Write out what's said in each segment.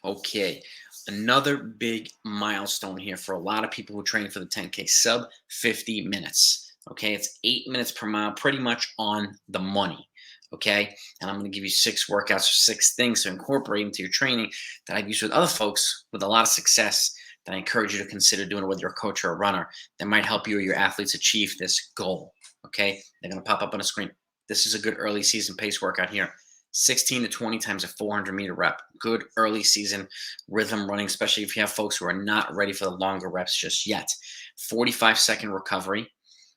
Okay, another big milestone here for a lot of people who train for the 10K, sub 50 minutes. Okay, it's 8 minutes per mile, pretty much on the money. Okay, and I'm going to give you 6 workouts or 6 things to incorporate into your training that I've used with other folks with a lot of success that I encourage you to consider doing it whether you're a coach or a runner that might help you or your athletes achieve this goal. Okay, they're going to pop up on a screen. This is a good early season pace workout here. 16 to 20 times a 400-meter rep. Good early season rhythm running, especially if you have folks who are not ready for the longer reps just yet. 45-second recovery.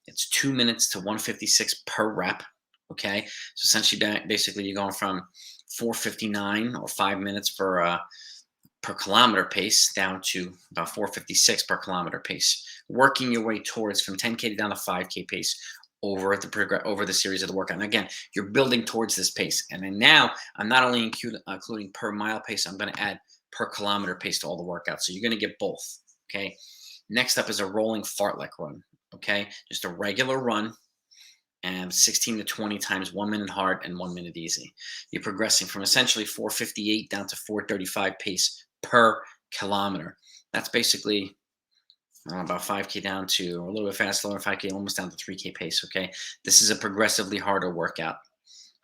It's 2 minutes to 156 per rep. Okay. So essentially, basically, you're going from 459 or 5 minutes per kilometer pace down to about 456 per kilometer pace, working your way towards from 10K down to 5K pace over the series of the workout. And again, you're building towards this pace. And then now I'm not only including per mile pace, I'm going to add per kilometer pace to all the workouts. So you're going to get both. Okay. Next up is a rolling fartlek run. Okay. Just a regular run and 16 to 20 times 1 minute hard and 1 minute easy. You're progressing from essentially 458 down to 435 pace per kilometer. That's basically about 5K down to a little bit faster, lower 5K, almost down to 3K pace. Okay. This is a progressively harder workout.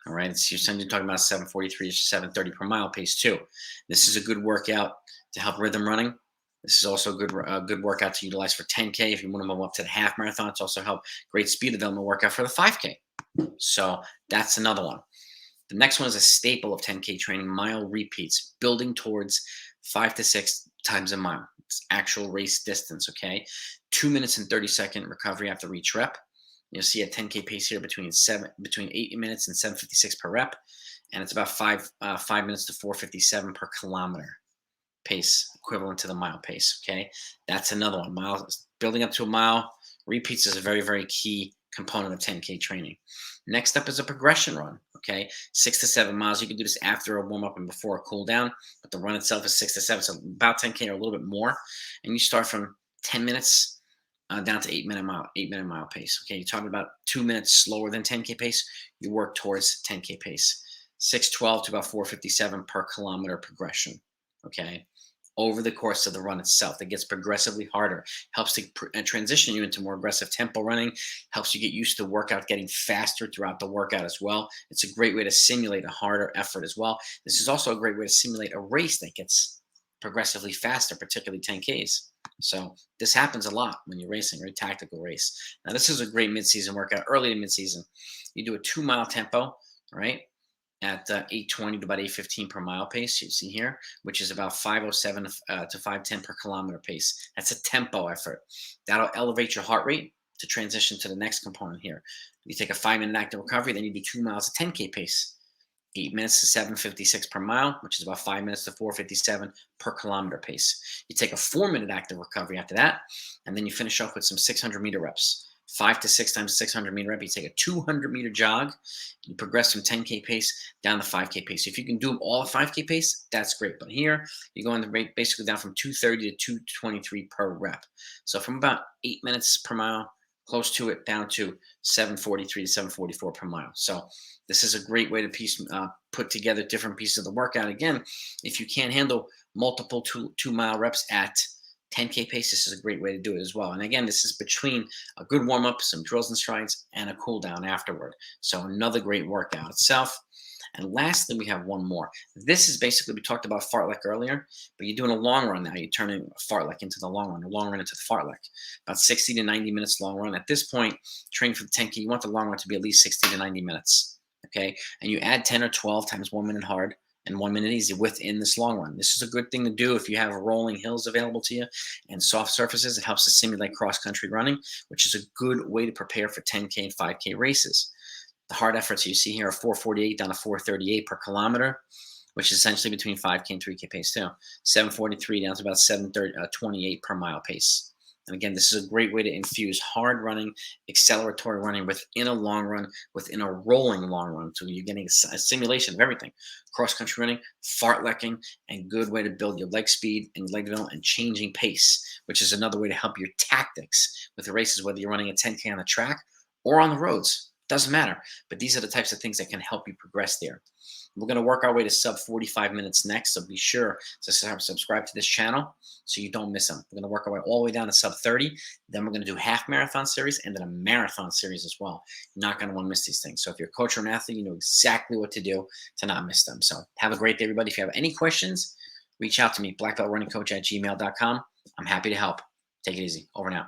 All right. You're essentially talking about 743 to 730 per mile pace, too. This is a good workout to help rhythm running. This is also a good workout to utilize for 10K. If you want to move up to the half marathon, it's also help great speed development workout for the 5K. So that's another one. The next one is a staple of 10K training, mile repeats, building towards 5 to 6 times a mile. It's actual race distance, okay? 2 minutes and 30-second recovery after each rep. You'll see a 10K pace here between 8 minutes and 7:56 per rep, and it's about 5 minutes to 4:57 per kilometer pace, equivalent to the mile pace. Okay, that's another one. Building up to a mile repeats is a very, very key component of 10K training. Next up is a progression run. Okay, 6 to 7 miles. You can do this after a warm up and before a cool down, but the run itself is 6 to 7, so about 10K or a little bit more. And you start from 10 minutes down to 8 minute mile pace. Okay, you're talking about 2 minutes slower than 10K pace. You work towards 10K pace. 6:12 to about 4:57 per kilometer progression. Okay, over the course of the run itself, it gets progressively harder. Helps to transition you into more aggressive tempo running. Helps you get used to the workout getting faster throughout the workout as well. It's a great way to simulate a harder effort as well. This is also a great way to simulate a race that gets progressively faster, particularly 10Ks. So this happens a lot when you're racing, very tactical race. Now this is a great midseason workout, early to midseason. You do a 2 mile tempo, right? At 820 to about 815 per mile pace, you see here, which is about 507 to 510 per kilometer pace. That's a tempo effort. That'll elevate your heart rate to transition to the next component here. You take a 5 minute active recovery, then you do 2 miles at 10K pace. 8 minutes to 7:56 per mile, which is about 5 minutes to 4:57 per kilometer pace. You take a 4 minute active recovery after that, and then you finish off with some 600-meter reps. 5 to 6 times 600-meter rep. You take a 200-meter jog. You progress from 10K pace down to 5K pace. If you can do them all at 5K pace, that's great. But here, you're going the rate basically down from 230 to 223 per rep. So from about 8 minutes per mile, close to it, down to 743 to 744 per mile. So this is a great way to put together different pieces of the workout. Again, if you can't handle multiple 2 mile reps at 10K pace, this is a great way to do it as well. And again, this is between a good warm up, some drills and strides, and a cool down afterward. So another great workout itself. And lastly, we have one more. This is basically, we talked about fartlek earlier, but you're doing a long run now. You're turning fartlek into the long run, a long run into the fartlek. About 60 to 90 minutes long run. At this point, training for the 10K, you want the long run to be at least 60 to 90 minutes. Okay. And you add 10 or 12 times 1 minute hard and 1 minute easy within this long run. This is a good thing to do if you have rolling hills available to you and soft surfaces. It helps to simulate cross-country running, which is a good way to prepare for 10K and 5K races. The hard efforts you see here are 448 down to 438 per kilometer, which is essentially between 5K and 3K pace too. 743 down to about 728 per mile pace. And again, this is a great way to infuse hard running, acceleratory running within a long run, within a rolling long run. So you're getting a simulation of everything. Cross-country running, fartleking, and good way to build your leg speed and leg development and changing pace, which is another way to help your tactics with the races, whether you're running a 10K on the track or on the roads. Doesn't matter. But these are the types of things that can help you progress there. We're going to work our way to sub 45 minutes next. So be sure to subscribe to this channel so you don't miss them. We're going to work our way all the way down to sub 30. Then we're going to do half marathon series and then a marathon series as well. You're not going to want to miss these things. So if you're a coach or an athlete, you know exactly what to do to not miss them. So have a great day, everybody. If you have any questions, reach out to me, blackbeltrunningcoach@gmail.com. I'm happy to help. Take it easy. Over and out.